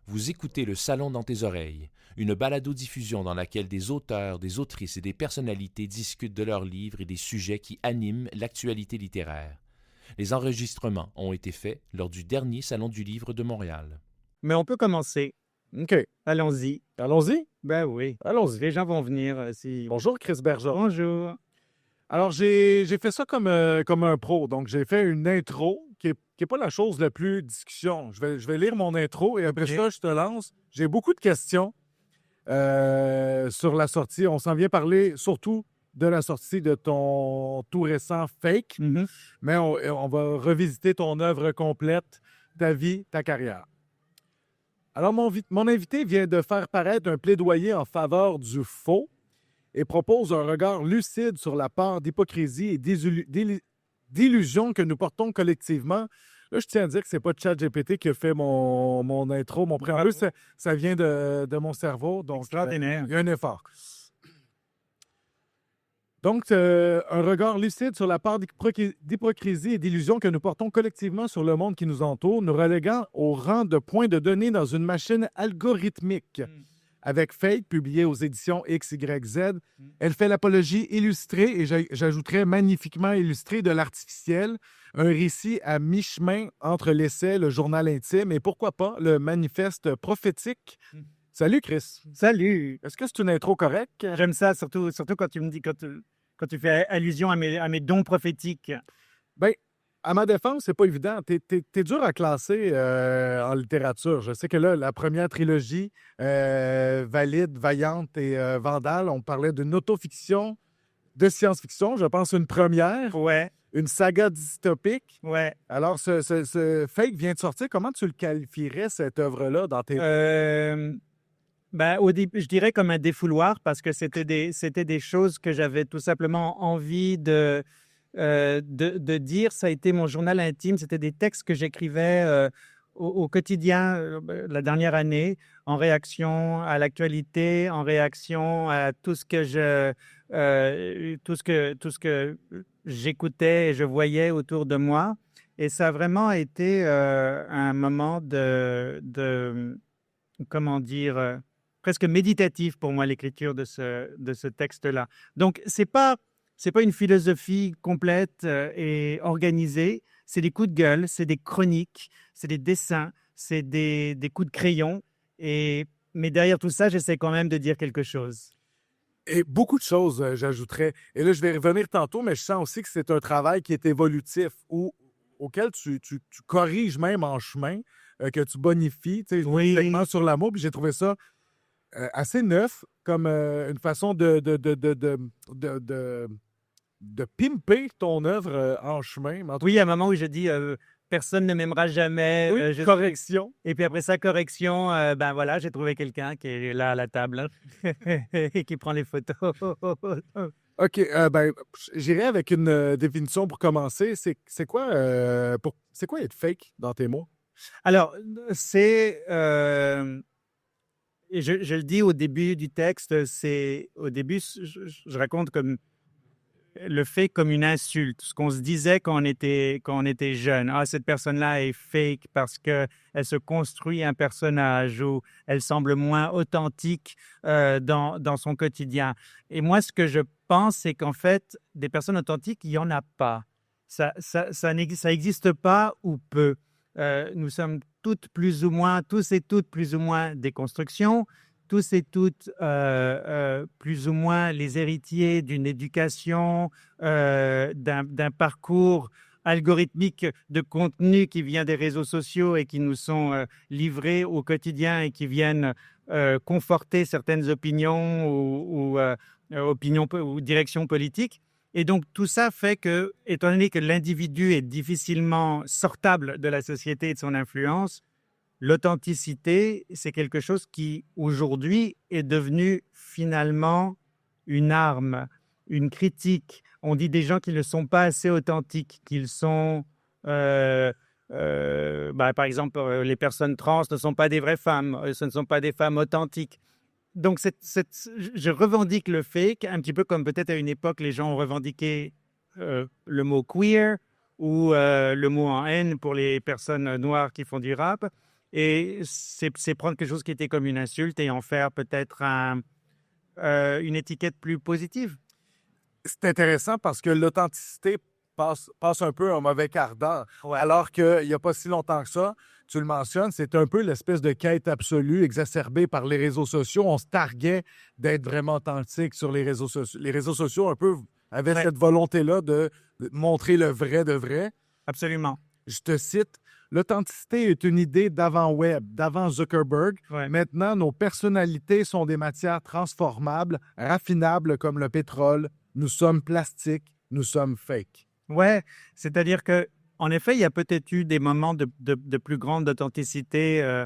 Vous écoutez Le Salon dans tes oreilles, une balado-diffusion dans laquelle des auteurs, des autrices et des personnalités discutent de leurs livres et des sujets qui animent l'actualité littéraire. Les enregistrements ont été faits lors du dernier Salon du livre de Montréal. Mais on peut commencer. OK. Allons-y. Allons-y. Ben oui. Allons-y. Les gens vont venir. Bonjour, Chris Bergeron. Bonjour. Alors, j'ai fait ça comme un pro. Donc, j'ai fait une intro qui est pas la chose la plus discussion. Je vais lire mon intro et après ça, je te lance. J'ai beaucoup de questions sur la sortie. On s'en vient parler surtout de la sortie de ton tout récent Fake, mais on va revisiter ton œuvre complète, ta vie, ta carrière. Alors, mon invité vient de faire paraître un plaidoyer en faveur du faux et propose un regard lucide sur la part d'hypocrisie et d'illusion que nous portons collectivement. Là, je tiens à dire que c'est pas ChatGPT qui a fait mon intro, mon préambule, ça vient de mon cerveau. Donc, Extraordinaire. il y a un effort. Donc, un regard lucide sur la part d'hypocrisie et d'illusion que nous portons collectivement sur le monde qui nous entoure, nous reléguant au rang de points de données dans une machine algorithmique. Avec Fake, publié aux éditions XYZ, elle fait l'apologie illustrée, et j'ajouterais magnifiquement illustrée, de l'artificiel, un récit à mi-chemin entre l'essai, le journal intime et pourquoi pas le manifeste prophétique. Salut, Chris. Salut. Est-ce que c'est une intro correcte? J'aime ça, surtout quand tu me dis, quand tu fais allusion à mes dons prophétiques. Bien, à ma défense, c'est pas évident. T'es dur à classer en littérature. Je sais que là, la première trilogie, Valide, Vaillante et Vandale, on parlait d'une autofiction de science-fiction. Je pense une première. Ouais. Une saga dystopique. Ouais. Alors, ce Fake vient de sortir. Comment tu le qualifierais, cette œuvre-là, dans tes... Au début, je dirais comme un défouloir parce que c'était des choses que j'avais tout simplement envie de dire. Ça a été mon journal intime. C'était des textes que j'écrivais au quotidien la dernière année en réaction à l'actualité, en réaction à tout ce que j'écoutais et je voyais autour de moi. Et ça a vraiment été un moment comment dire, presque méditatif pour moi, l'écriture de ce texte-là. Donc, c'est pas une philosophie complète et organisée. C'est des coups de gueule, c'est des chroniques, c'est des dessins, c'est des coups de crayon. Mais derrière tout ça, j'essaie quand même de dire quelque chose. Et beaucoup de choses, j'ajouterais. Et là, je vais revenir tantôt, mais je sens aussi que c'est un travail qui est évolutif, auquel tu corriges même en chemin, que tu bonifies, tu sais, Oui. directement sur la mot, puis j'ai trouvé ça assez neuf, comme une façon de pimper ton œuvre en chemin. Oui, à un moment où je dis personne ne m'aimera jamais. Oui, correction. Et puis après ça, correction, ben voilà, j'ai trouvé quelqu'un qui est là à la table et qui prend les photos. OK, j'irai avec une définition pour commencer. C'est quoi être fake dans tes mots? Alors, c'est... et je le dis au début du texte, au début, je raconte comme le fait comme une insulte, ce qu'on se disait quand on était jeune. Ah, cette personne-là est fake parce qu'elle se construit un personnage ou elle semble moins authentique dans son quotidien. Et moi, ce que je pense, c'est qu'en fait, des personnes authentiques, il n'y en a pas. Ça n'existe pas ou peu. Nous sommes tous et toutes plus ou moins des constructions, tous et toutes plus ou moins les héritiers d'une éducation, d'un parcours algorithmique de contenu qui vient des réseaux sociaux et qui nous sont livrés au quotidien et qui viennent conforter certaines opinions ou directions politiques. Et donc, tout ça fait que, étant donné que l'individu est difficilement sortable de la société et de son influence, l'authenticité, c'est quelque chose qui, aujourd'hui, est devenu finalement une arme, une critique. On dit des gens qui ne sont pas assez authentiques, qu'ils sont... par exemple, les personnes trans ne sont pas des vraies femmes, ce ne sont pas des femmes authentiques. Donc, je revendique le fake, un petit peu comme peut-être à une époque, les gens ont revendiqué le mot queer ou le mot en haine pour les personnes noires qui font du rap. Et c'est prendre quelque chose qui était comme une insulte et en faire peut-être une étiquette plus positive. C'est intéressant parce que l'authenticité passe un peu un mauvais quart d'heure. Ouais. Alors qu'il n'y a pas si longtemps que ça, tu le mentionnes, c'est un peu l'espèce de quête absolue exacerbée par les réseaux sociaux. On se targuait d'être vraiment authentique sur les réseaux sociaux. Les réseaux sociaux, un peu, avaient Ouais. cette volonté-là de montrer le vrai de vrai. Absolument. Je te cite, l'authenticité est une idée d'avant Web, d'avant Zuckerberg. Ouais. Maintenant, nos personnalités sont des matières transformables, raffinables comme le pétrole. Nous sommes plastiques, nous sommes fake. Ouais, c'est-à-dire que, en effet, il y a peut-être eu des moments de plus grande authenticité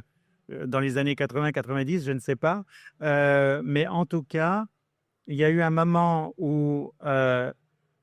dans les années 80-90, je ne sais pas. Mais en tout cas, il y a eu un moment où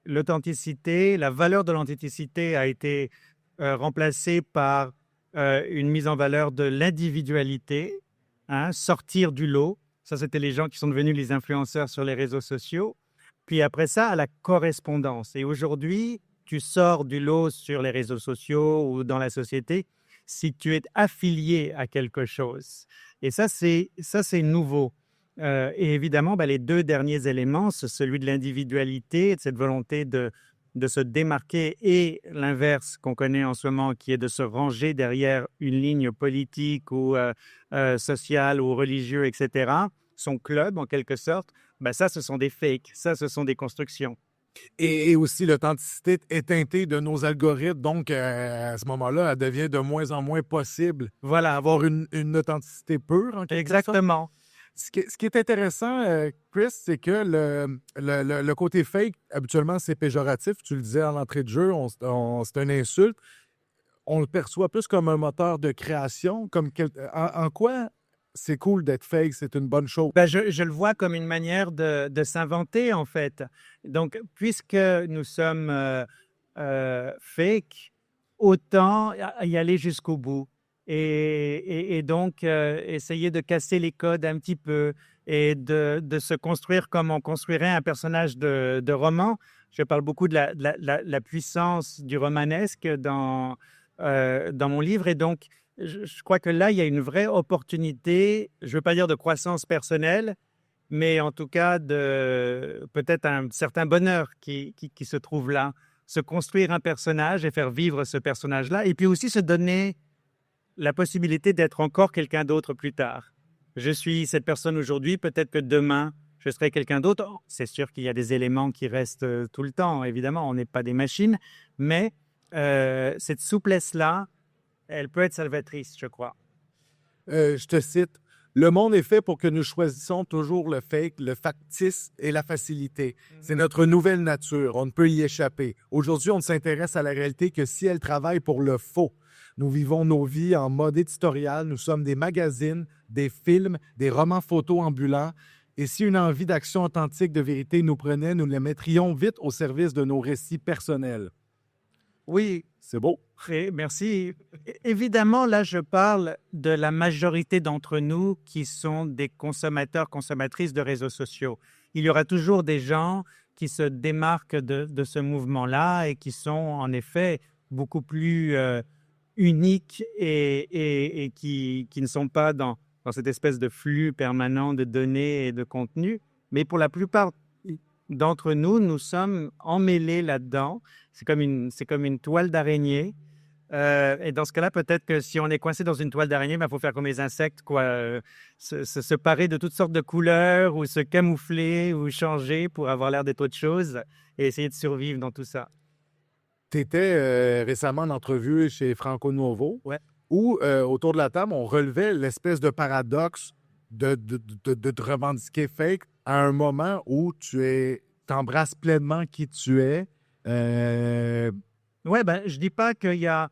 l'authenticité, la valeur de l'authenticité a été remplacée par une mise en valeur de l'individualité, hein, sortir du lot. Ça, c'était les gens qui sont devenus les influenceurs sur les réseaux sociaux. Puis après ça, à la correspondance. Et aujourd'hui, tu sors du lot sur les réseaux sociaux ou dans la société si tu es affilié à quelque chose. Et ça, c'est nouveau. Et évidemment, les deux derniers éléments, c'est celui de l'individualité, de cette volonté de se démarquer, et l'inverse qu'on connaît en ce moment, qui est de se ranger derrière une ligne politique ou sociale ou religieuse, etc., son club en quelque sorte, ça, ce sont des fakes, ça, ce sont des constructions. Et aussi, l'authenticité est teintée de nos algorithmes. Donc, à ce moment-là, elle devient de moins en moins possible. Voilà. Avoir une authenticité pure, en quelque sorte. Exactement. Ce qui est intéressant, Chris, c'est que le côté fake, habituellement, c'est péjoratif. Tu le disais en entrée de jeu, c'est une insulte. On le perçoit plus comme un moteur de création. En quoi c'est cool d'être fake, c'est une bonne chose? Je le vois comme une manière de s'inventer, en fait. Donc, puisque nous sommes fake, autant y aller jusqu'au bout. Et donc, essayer de casser les codes un petit peu et de se construire comme on construirait un personnage de roman. Je parle beaucoup de la puissance du romanesque dans mon livre. Et donc, je crois que là, il y a une vraie opportunité, je ne veux pas dire de croissance personnelle, mais en tout cas de peut-être un certain bonheur qui se trouve là. Se construire un personnage et faire vivre ce personnage-là. Et puis aussi se donner la possibilité d'être encore quelqu'un d'autre plus tard. Je suis cette personne aujourd'hui, peut-être que demain, je serai quelqu'un d'autre. C'est sûr qu'il y a des éléments qui restent tout le temps, évidemment, on n'est pas des machines, mais cette souplesse-là, elle peut être salvatrice, je crois. Je te cite, « Le monde est fait pour que nous choisissions toujours le fake, le factice et la facilité. C'est notre nouvelle nature, on ne peut y échapper. Aujourd'hui, on ne s'intéresse à la réalité que si elle travaille pour le faux. Nous vivons nos vies en mode éditorial, nous sommes des magazines, des films, des romans photos ambulants. Et si une envie d'action authentique de vérité nous prenait, nous les mettrions vite au service de nos récits personnels. » Oui. C'est beau. Merci. Évidemment, là, je parle de la majorité d'entre nous qui sont des consommateurs, consommatrices de réseaux sociaux. Il y aura toujours des gens qui se démarquent de ce mouvement-là et qui sont en effet beaucoup plus uniques et qui ne sont pas dans cette espèce de flux permanent de données et de contenu. Mais pour la plupart d'entre nous, nous sommes emmêlés là-dedans. C'est comme une toile d'araignée. Et dans ce cas-là, peut-être que si on est coincé dans une toile d'araignée, il faut faire comme les insectes, se parer de toutes sortes de couleurs ou se camoufler ou changer pour avoir l'air d'être autre chose et essayer de survivre dans tout ça. Tu étais récemment en entrevue chez Franco Nuovo, ouais, où autour de la table, on relevait l'espèce de paradoxe de te revendiquer fake à un moment où tu t'embrasses pleinement qui tu es. Ouais, je dis pas qu'il y a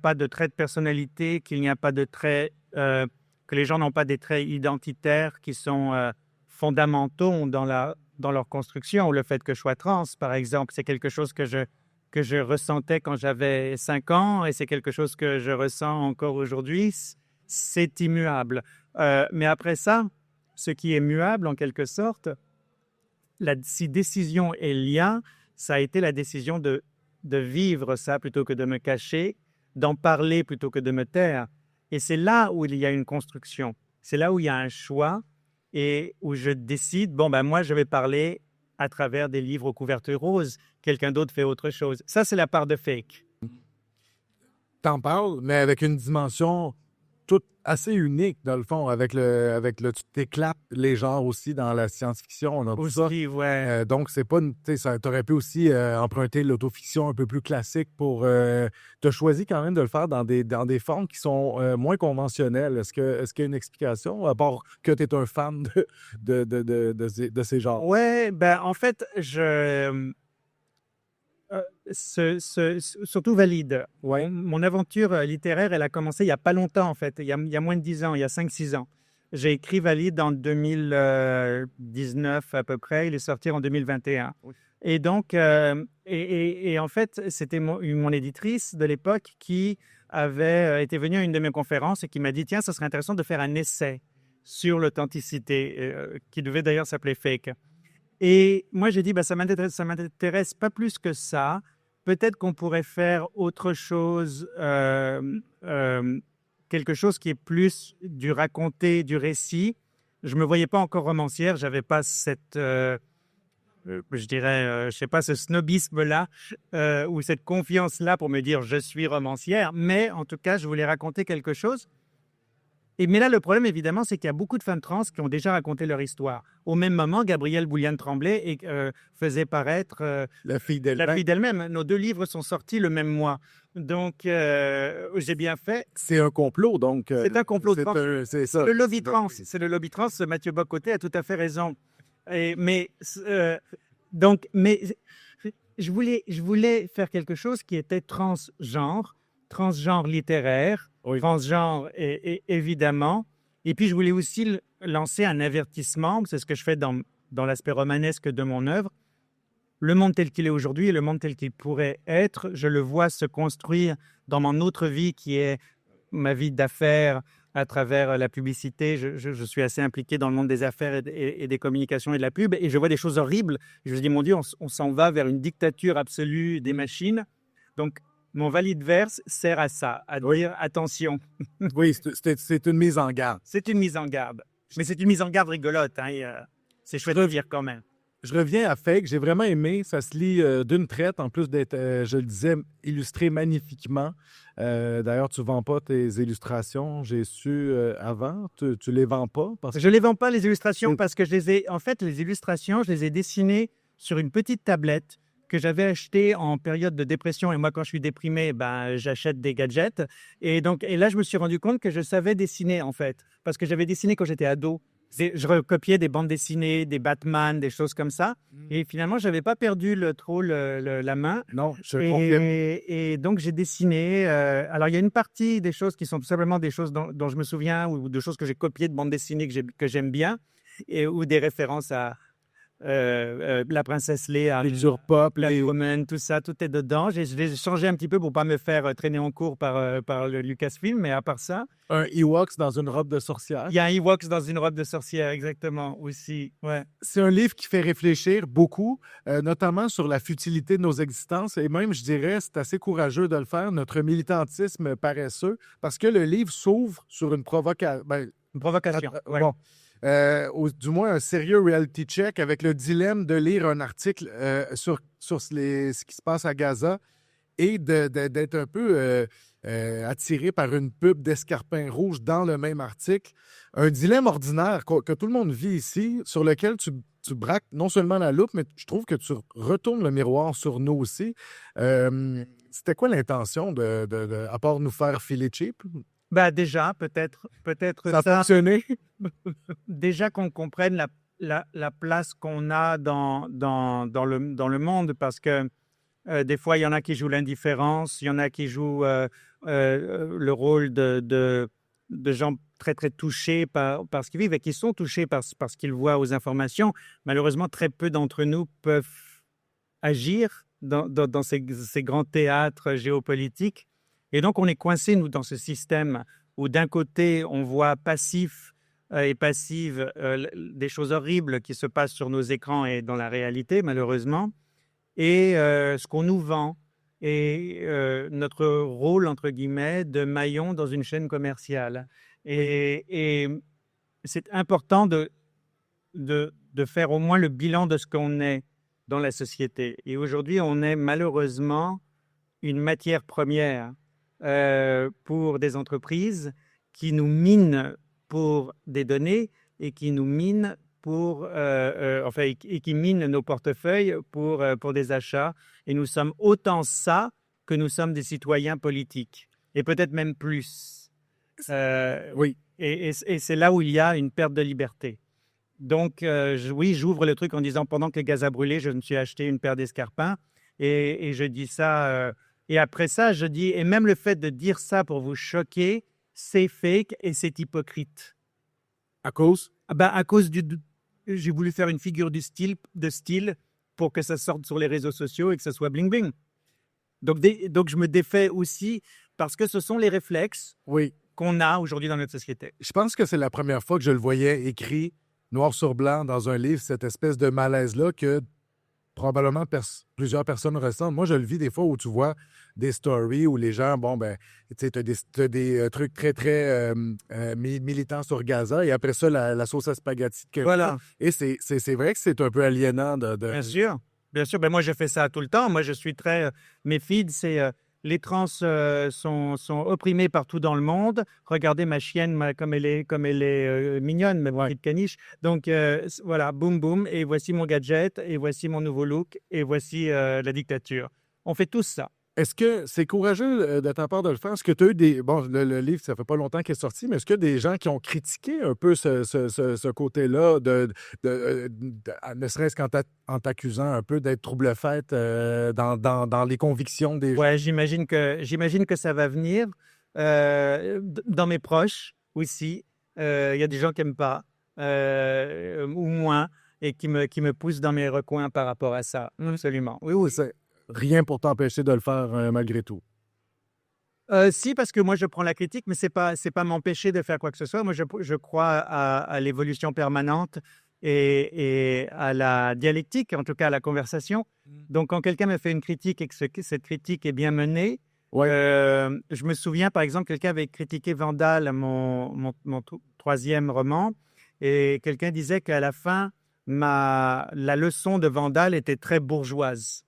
pas de traits de personnalité, qu'il n'y a pas de traits, que les gens n'ont pas des traits identitaires qui sont fondamentaux dans leur construction. Le fait que je sois trans, par exemple, c'est quelque chose que je ressentais quand j'avais 5 ans et c'est quelque chose que je ressens encore aujourd'hui. C'est immuable. Mais après ça, ce qui est muable en quelque sorte, si décision est liée, ça a été la décision de vivre ça plutôt que de me cacher, d'en parler plutôt que de me taire. Et c'est là où il y a une construction. C'est là où il y a un choix et où je décide, bon, ben moi, je vais parler à travers des livres aux couvertures roses. Quelqu'un d'autre fait autre chose. Ça, c'est la part de fake. T'en parles, mais avec une dimension toute assez unique, dans le fond, tu t'éclates les genres aussi dans la science-fiction. On a tout ça. Aussi, ouais. Donc, c'est pas t'aurais pu aussi emprunter l'autofiction un peu plus classique pour... t'as choisi quand même de le faire dans des formes qui sont moins conventionnelles. Est-ce qu'il y a une explication, à part que tu es un fan de ces genres? Ouais, ben en fait, surtout valide. Ouais. Mon aventure littéraire, elle a commencé il n'y a pas longtemps, en fait. Il y a moins de 10 ans, il y a 5-6 ans. J'ai écrit Valide en 2019 à peu près. Il est sorti en 2021. Oui. Et donc, et en fait, c'était mon éditrice de l'époque qui avait été venue à une de mes conférences et qui m'a dit, tiens, ça serait intéressant de faire un essai sur l'authenticité, qui devait d'ailleurs s'appeler Fake. Et moi, j'ai dit, bah, ça m'intéresse pas plus que ça. Peut-être qu'on pourrait faire autre chose, quelque chose qui est plus du raconté, du récit. Je me voyais pas encore romancière, j'avais pas cette, je dirais, je sais pas, ce snobisme-là ou cette confiance-là pour me dire je suis romancière. Mais en tout cas, je voulais raconter quelque chose. Mais là, le problème, évidemment, c'est qu'il y a beaucoup de femmes trans qui ont déjà raconté leur histoire. Au même moment, Gabrielle Bouliane-Tremblay faisait paraître La fille La d'elle-même. fille d'elle-même. Nos 2 livres sont sortis le même mois. Donc, j'ai bien fait. C'est un complot, donc. C'est un complot de trans. C'est ça. Le lobby trans. C'est le lobby trans. Mathieu Bocoté a tout à fait raison. Mais je voulais faire quelque chose qui était transgenre littéraire, Oui. transgenre évidemment. Et puis, je voulais aussi lancer un avertissement. C'est ce que je fais dans l'aspect romanesque de mon œuvre. Le monde tel qu'il est aujourd'hui et le monde tel qu'il pourrait être, je le vois se construire dans mon autre vie qui est ma vie d'affaires à travers la publicité. Je suis assez impliqué dans le monde des affaires et des communications et de la pub et je vois des choses horribles. Je me dis, mon Dieu, on s'en va vers une dictature absolue des machines. Donc, mon valide verse sert à ça, à dire attention. Oui, c'est une mise en garde. C'est une mise en garde. Mais c'est une mise en garde rigolote. C'est chouette de dire quand même. Je reviens à Fake. J'ai vraiment aimé. Ça se lit d'une traite, en plus d'être, je le disais, illustré magnifiquement. D'ailleurs, tu ne vends pas tes illustrations. J'ai su avant. Tu ne les vends pas? Je ne les vends pas, les illustrations, parce que les illustrations, je les ai dessinées sur une petite tablette que j'avais achetée en période de dépression. Et moi, quand je suis déprimé, j'achète des gadgets. Et là, je me suis rendu compte que je savais dessiner, en fait, parce que j'avais dessiné quand j'étais ado. Je recopiais des bandes dessinées, des Batman, des choses comme ça. Et finalement, je n'avais pas perdu la main. Non, je confirme. Et donc, j'ai dessiné. Alors, il y a une partie des choses qui sont tout simplement des choses dont je me souviens ou de choses que j'ai copiées de bandes dessinées que j'aime bien ou des références à la princesse Léa, Culture pop, Woman, tout ça, tout est dedans. Je l'ai changé un petit peu pour ne pas me faire traîner en cours par le Lucasfilm, mais à part ça... Un Ewoks dans une robe de sorcière. Il y a un Ewoks dans une robe de sorcière, exactement, aussi. Ouais. C'est un livre qui fait réfléchir beaucoup, notamment sur la futilité de nos existences. Et même, je dirais, c'est assez courageux de le faire, notre militantisme paresseux, parce que le livre s'ouvre sur une provocation. Une provocation, ouais. Bon. Du moins un sérieux reality check avec le dilemme de lire un article sur ce qui se passe à Gaza et d'être un peu attiré par une pub d'escarpins rouges dans le même article. Un dilemme ordinaire que tout le monde vit ici, sur lequel tu braques non seulement la loupe, mais je trouve que tu retournes le miroir sur nous aussi. C'était quoi l'intention à part nous faire filer cheap? Déjà, peut-être ça a fonctionné. Déjà qu'on comprenne la place qu'on a dans le monde, parce que des fois, il y en a qui jouent l'indifférence, il y en a qui jouent le rôle de gens très, très touchés par ce qu'ils vivent et qui sont touchés par ce qu'ils voient aux informations. Malheureusement, très peu d'entre nous peuvent agir dans ces grands théâtres géopolitiques. Et donc, on est coincé, nous, dans ce système où, d'un côté, on voit passif et passive des choses horribles qui se passent sur nos écrans et dans la réalité, malheureusement. Et ce qu'on nous vend, et notre rôle, entre guillemets, de maillon dans une chaîne commerciale. Et c'est important de faire au moins le bilan de ce qu'on est dans la société. Et aujourd'hui, on est malheureusement une matière première pour des entreprises qui nous minent pour des données et qui nous minent et qui minent nos portefeuilles pour des achats. Et nous sommes autant ça que nous sommes des citoyens politiques, et peut-être même plus. Oui. Et c'est là où il y a une perte de liberté. Donc, oui, j'ouvre le truc en disant, pendant que le gaz a brûlé, je me suis acheté une paire d'escarpins. Et je dis ça. Et après ça, je dis, et même le fait de dire ça pour vous choquer, c'est fake et c'est hypocrite. À cause? À cause j'ai voulu faire une figure de style pour que ça sorte sur les réseaux sociaux et que ça soit bling-bling. Donc, je me défais aussi parce que ce sont les réflexes qu'on a aujourd'hui dans notre société. Je pense que c'est la première fois que je le voyais écrit noir sur blanc dans un livre, cette espèce de malaise-là que probablement plusieurs personnes ressentent. Moi, je le vis des fois où tu vois des stories où les gens, tu as des trucs très, très militants sur Gaza et après ça, la sauce à spaghetti. Voilà. Et c'est vrai que c'est un peu aliénant de... Bien sûr. Bien sûr. Moi, je fais ça tout le temps. Moi, je suis très... mes feeds, c'est... les trans sont opprimés partout dans le monde. Regardez ma chienne, comme elle est mignonne, ma petite caniche. Donc, voilà, boum, boum. Et voici mon gadget, et voici mon nouveau look, et voici la dictature. On fait tous ça. Est-ce que c'est courageux de ta part de le faire? Est-ce que tu as eu des... Bon, le livre, ça fait pas longtemps qu'il est sorti, mais est-ce qu'il y a des gens qui ont critiqué un peu ce côté-là, ne serait-ce qu'en t'accusant un peu d'être trouble-fête dans les convictions des gens? Ouais, j'imagine que ça va venir. Dans mes proches aussi, il y a des gens qui n'aiment pas, ou moins, et qui me poussent dans mes recoins par rapport à ça. Absolument. Oui. C'est rien pour t'empêcher de le faire malgré tout. Si, parce que moi, je prends la critique, mais c'est pas m'empêcher de faire quoi que ce soit. Moi, je crois à l'évolution permanente et à la dialectique, en tout cas à la conversation. Donc, quand quelqu'un me fait une critique et que cette critique est bien menée, je me souviens, par exemple, quelqu'un avait critiqué Vandal, mon troisième roman, et quelqu'un disait qu'à la fin, la leçon de Vandal était très bourgeoise.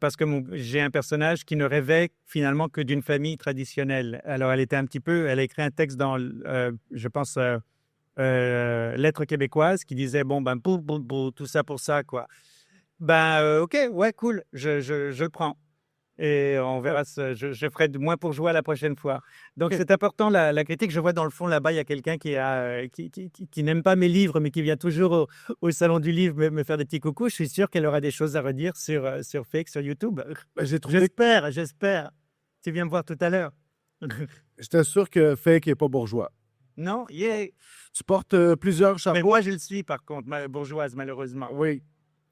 Parce que j'ai un personnage qui ne rêvait finalement que d'une famille traditionnelle. Alors, elle a écrit un texte dans, je pense, Lettres québécoises, qui disait, tout ça pour ça, quoi. OK, ouais, cool, je le prends. Et on verra, je ferai de moins pour jouer la prochaine fois. Donc, c'est important, la critique. Je vois dans le fond, là-bas, il y a quelqu'un qui n'aime pas mes livres, mais qui vient toujours au Salon du Livre me faire des petits coucous. Je suis sûr qu'elle aura des choses à redire sur Fake, sur YouTube. J'espère. Tu viens me voir tout à l'heure. J'étais sûr que Fake n'est pas bourgeois. Non? Yeah. Tu portes plusieurs chapeaux. Mais moi, je le suis, par contre, bourgeoise, malheureusement. Oui.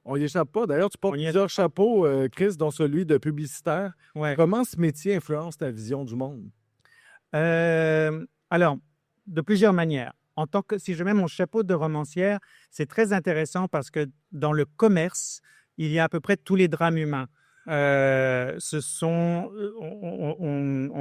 On n'y échappe pas. D'ailleurs, tu portes plusieurs chapeaux, Chris, dont celui de publicitaire. Ouais. Comment ce métier influence ta vision du monde? Alors, de plusieurs manières. Si je mets mon chapeau de romancière, c'est très intéressant parce que dans le commerce, il y a à peu près tous les drames humains. On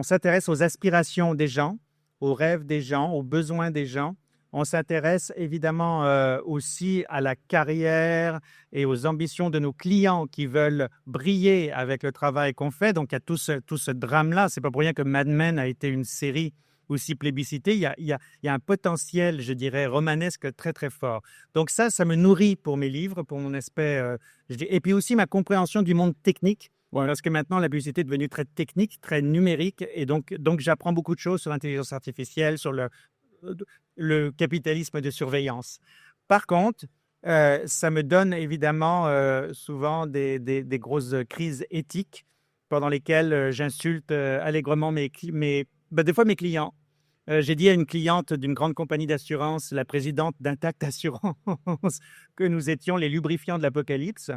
s'intéresse aux aspirations des gens, aux rêves des gens, aux besoins des gens. On s'intéresse évidemment aussi à la carrière et aux ambitions de nos clients qui veulent briller avec le travail qu'on fait. Donc, il y a tout ce drame-là. Ce n'est pas pour rien que Mad Men a été une série aussi plébiscitée. Il y a un potentiel, je dirais, romanesque très, très fort. Donc ça me nourrit pour mes livres, pour mon aspect. Et puis aussi ma compréhension du monde technique. Parce que maintenant, la publicité est devenue très technique, très numérique. Et donc j'apprends beaucoup de choses sur l'intelligence artificielle, sur le capitalisme de surveillance. Par contre, ça me donne évidemment souvent des grosses crises éthiques pendant lesquelles j'insulte allègrement des fois mes clients. J'ai dit à une cliente d'une grande compagnie d'assurance, la présidente d'Intact Assurance, que nous étions les lubrifiants de l'apocalypse,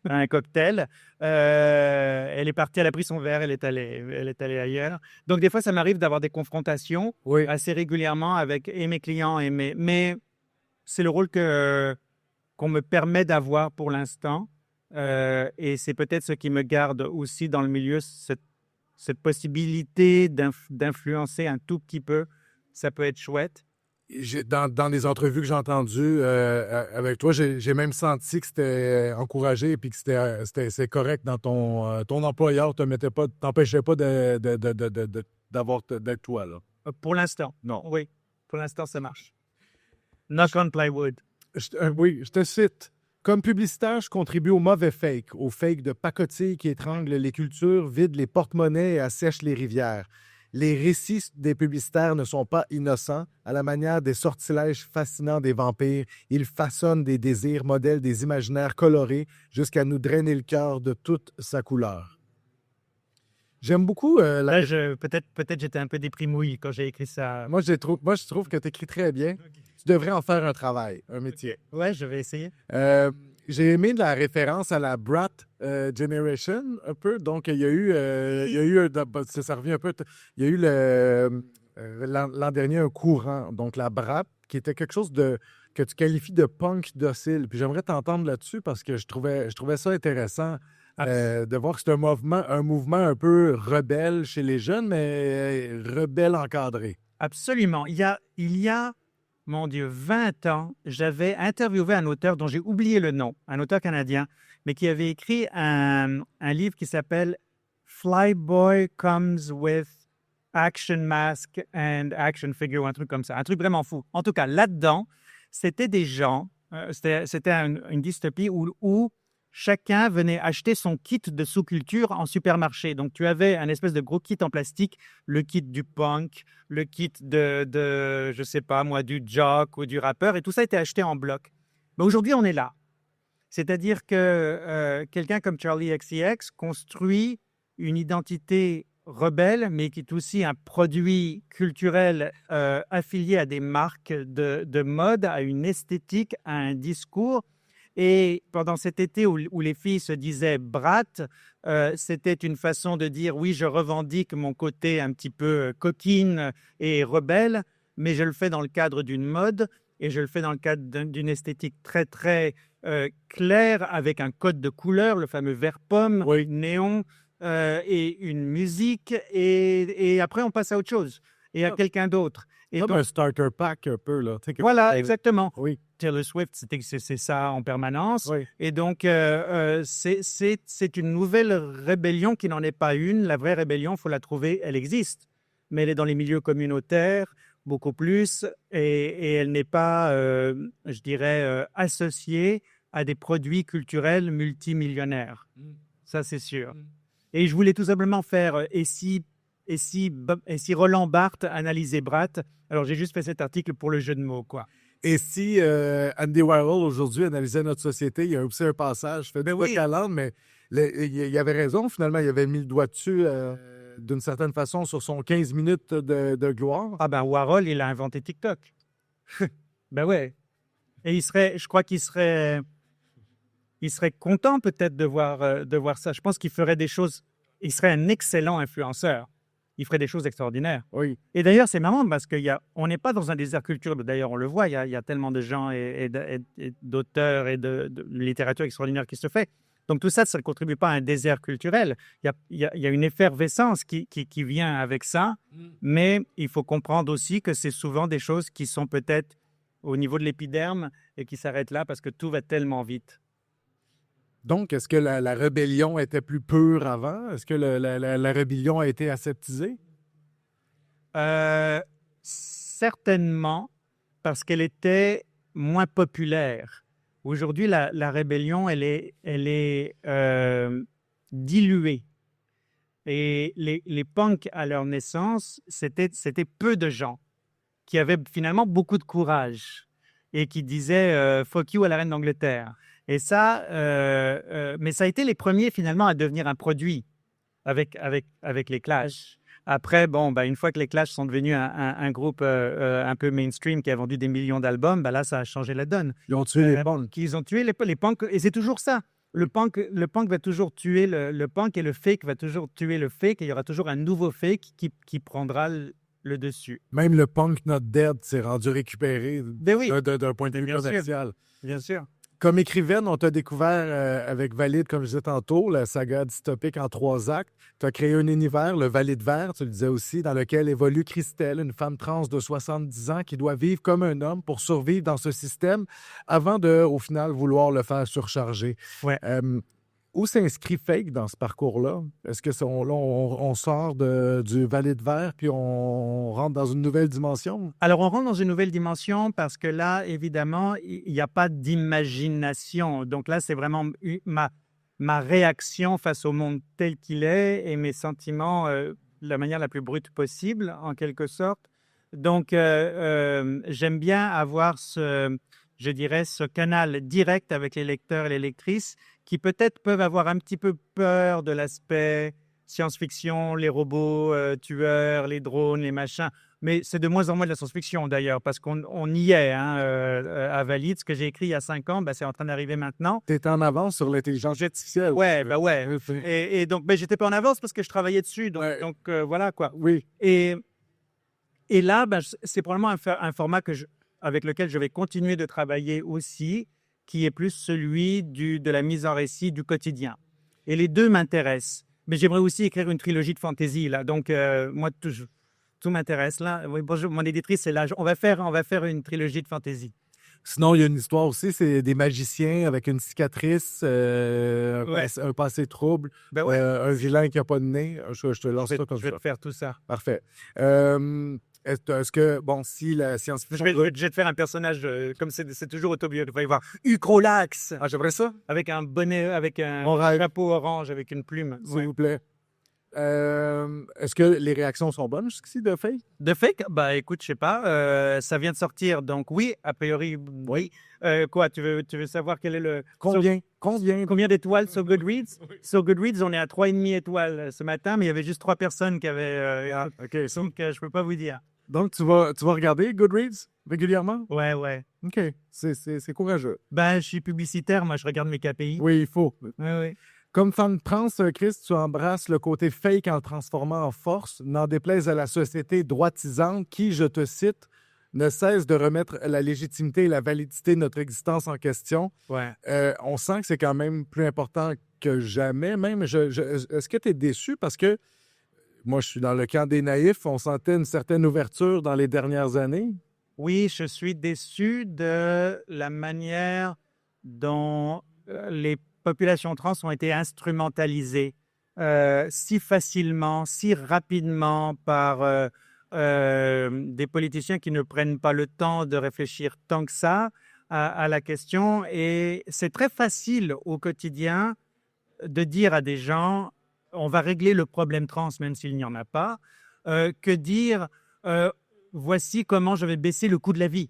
un cocktail. Elle est partie, elle a pris son verre, elle est allée ailleurs. Donc, des fois, ça m'arrive d'avoir des confrontations assez régulièrement avec mes clients mais c'est le rôle qu'on me permet d'avoir pour l'instant. Et c'est peut-être ce qui me garde aussi dans le milieu, cette possibilité d'influencer un tout petit peu. Ça peut être chouette. Dans les entrevues que j'ai entendues avec toi, j'ai même senti que c'était encouragé et que c'est correct dans ton employeur ne t'empêchait pas d'être toi, là. Pour l'instant. Non. Oui, pour l'instant, ça marche. Knock on plywood. Oui, je te cite. Comme publicitaire, je contribue au mauvais fake, au fake de pacotille qui étrangle les cultures, vide les porte-monnaies et assèche les rivières. Les récits des publicitaires ne sont pas innocents. À la manière des sortilèges fascinants des vampires, ils façonnent des désirs, modèlent des imaginaires colorés jusqu'à nous drainer le cœur de toute sa couleur. J'aime beaucoup Là, peut-être j'étais un peu déprimouille quand j'ai écrit ça. Moi, je trouve que tu écris très bien. Tu devrais en faire un travail, un métier. Ouais, je vais essayer. J'ai aimé la référence à la Brat Generation, un peu. Donc, il y a eu ça revient un peu, il y a eu l'an dernier un courant, donc la Brat, qui était quelque chose que tu qualifies de punk docile. Puis j'aimerais t'entendre là-dessus parce que je trouvais ça intéressant de voir que c'est un mouvement un peu rebelle chez les jeunes, mais rebelle encadré. Absolument. Il y a, mon Dieu, 20 ans, j'avais interviewé un auteur dont j'ai oublié le nom, un auteur canadien, mais qui avait écrit un livre qui s'appelle Flyboy Comes with Action Mask and Action Figure, ou un truc comme ça, un truc vraiment fou. En tout cas, là-dedans, c'était des gens, c'était une dystopie où chacun venait acheter son kit de sous-culture en supermarché. Donc, tu avais un espèce de gros kit en plastique, le kit du punk, le kit je sais pas moi, du jock ou du rappeur, et tout ça était acheté en bloc. Mais aujourd'hui, on est là. C'est-à-dire que quelqu'un comme Charlie XCX construit une identité rebelle, mais qui est aussi un produit culturel affilié à des marques de mode, à une esthétique, à un discours. Et pendant cet été où les filles se disaient brat, c'était une façon de dire oui, je revendique mon côté un petit peu coquine et rebelle, mais je le fais dans le cadre d'une mode et je le fais dans le cadre d'une esthétique très, très claire avec un code de couleur, le fameux vert pomme, Oui. néon et une musique. Et après, on passe à autre chose et à quelqu'un d'autre. Et Comme donc, un starter pack un peu, là. voilà, exactement. Oui. Taylor Swift, c'est ça en permanence. Oui. Et donc, c'est une nouvelle rébellion qui n'en est pas une. La vraie rébellion, il faut la trouver, elle existe. Mais elle est dans les milieux communautaires, beaucoup plus. Et elle n'est pas, je dirais, associée à des produits culturels multimillionnaires. Ça, c'est sûr. Et je voulais tout simplement faire et si Roland Barthes analysait Brat. Alors, j'ai juste fait cet article pour le jeu de mots, quoi. Et si Andy Warhol, aujourd'hui, analysait notre société, il y a aussi un passage, je fais des calendes, mais il avait raison, finalement, il avait mis le doigt dessus d'une certaine façon sur son 15 minutes de gloire. Ah ben, Warhol, il a inventé TikTok. Ben ouais. Et je crois qu'il serait content peut-être de voir ça. Je pense qu'il ferait des choses, il serait un excellent influenceur. Il ferait des choses extraordinaires. Oui. Et d'ailleurs, c'est marrant parce qu'on n'est pas dans un désert culturel. D'ailleurs, on le voit, il y a tellement de gens et d'auteurs et de littérature extraordinaire qui se fait. Donc, tout ça ne contribue pas à un désert culturel. Il y a une effervescence qui vient avec ça, mais il faut comprendre aussi que c'est souvent des choses qui sont peut-être au niveau de l'épiderme et qui s'arrêtent là parce que tout va tellement vite. Donc, est-ce que la rébellion était plus pure avant? Est-ce que la rébellion a été aseptisée? Certainement, parce qu'elle était moins populaire. Aujourd'hui, la rébellion, elle est diluée. Et les punks, à leur naissance, c'était peu de gens qui avaient finalement beaucoup de courage et qui disaient « fuck you » à la reine d'Angleterre. Et ça, mais ça a été les premiers finalement à devenir un produit avec les Clash. Après, une fois que les Clash sont devenus un groupe un peu mainstream qui a vendu des millions d'albums, là, ça a changé la donne. Ils ont tué les punks. Ils ont tué les punks, et c'est toujours ça. Le punk va toujours tuer le punk et le fake va toujours tuer le fake, et il y aura toujours un nouveau fake qui prendra le dessus. Même le punk not dead s'est rendu récupéré Ben oui. d'un point de vue commercial. Bien sûr. Comme écrivaine, on t'a découvert avec Valide, comme je disais tantôt, la saga dystopique en 3 actes. Tu as créé un univers, le Valide Vert, tu le disais aussi, dans lequel évolue Christelle, une femme trans de 70 ans qui doit vivre comme un homme pour survivre dans ce système avant de, au final, vouloir le faire surcharger. Ouais. Où s'inscrit Fake dans ce parcours-là? Est-ce que on sort du Valide Vert puis on rentre dans une nouvelle dimension? Alors, on rentre dans une nouvelle dimension parce que là, évidemment, il n'y a pas d'imagination. Donc là, c'est vraiment ma réaction face au monde tel qu'il est et mes sentiments de la manière la plus brute possible, en quelque sorte. Donc, j'aime bien avoir je dirais, ce canal direct avec les lecteurs et les lectrices qui peut-être peuvent avoir un petit peu peur de l'aspect science-fiction, les robots tueurs, les drones, les machins. Mais c'est de moins en moins de la science-fiction d'ailleurs, parce qu'on y est à Valide. Ce que j'ai écrit il y a 5 ans, c'est en train d'arriver maintenant. Tu étais en avance sur l'intelligence artificielle. Ouais. Et donc, j'étais pas en avance parce que je travaillais dessus. Donc, voilà quoi. Oui. Et là, c'est probablement un format avec lequel je vais continuer de travailler aussi, qui est plus celui de la mise en récit du quotidien. Et les deux m'intéressent. Mais j'aimerais aussi écrire une trilogie de fantasy, là. Donc, moi, tout m'intéresse, là. Oui, bonjour, mon éditrice, c'est là. On va faire une trilogie de fantasy. Sinon, il y a une histoire aussi, c'est des magiciens avec une cicatrice, un passé trouble, un vilain qui n'a pas de nez. Je te lance ça comme ça. Je vais te faire tout ça. Parfait. Est-ce que, si la science-fiction... Je vais te faire un personnage, comme c'est toujours autobiographique. Il va y avoir Ucrolax. Ah, j'aimerais ça. Avec un bonnet, avec un chapeau orange, avec une plume. S'il vous plaît. Est-ce que les réactions sont bonnes jusqu'ici de Fake? De Fake? Écoute, je sais pas. Ça vient de sortir, donc oui, a priori, oui. Quoi, tu veux savoir quel est le... Combien d'étoiles sur Goodreads? Oui. Sur Goodreads, on est à 3,5 étoiles ce matin, mais il y avait juste 3 personnes qui avaient... OK. Donc, je peux pas vous dire. Donc, tu vas regarder Goodreads régulièrement? Ouais. OK. C'est courageux. Je suis publicitaire, moi, je regarde mes KPI. Oui, il faut. Oui. Comme femme trans, Chris, tu embrasses le côté fake en le transformant en force, n'en déplaise à la société droitisante qui, je te cite, ne cesse de remettre la légitimité et la validité de notre existence en question. Ouais. On sent que c'est quand même plus important que jamais. Même, est-ce que tu es déçu? Parce que moi, je suis dans le camp des naïfs. On sentait une certaine ouverture dans les dernières années. Oui, je suis déçu de la manière dont les populations trans ont été instrumentalisées si facilement, si rapidement par des politiciens qui ne prennent pas le temps de réfléchir tant que ça à la question. Et c'est très facile au quotidien de dire à des gens « on va régler le problème trans même s'il n'y en a pas », que dire « voici comment je vais baisser le coût de la vie »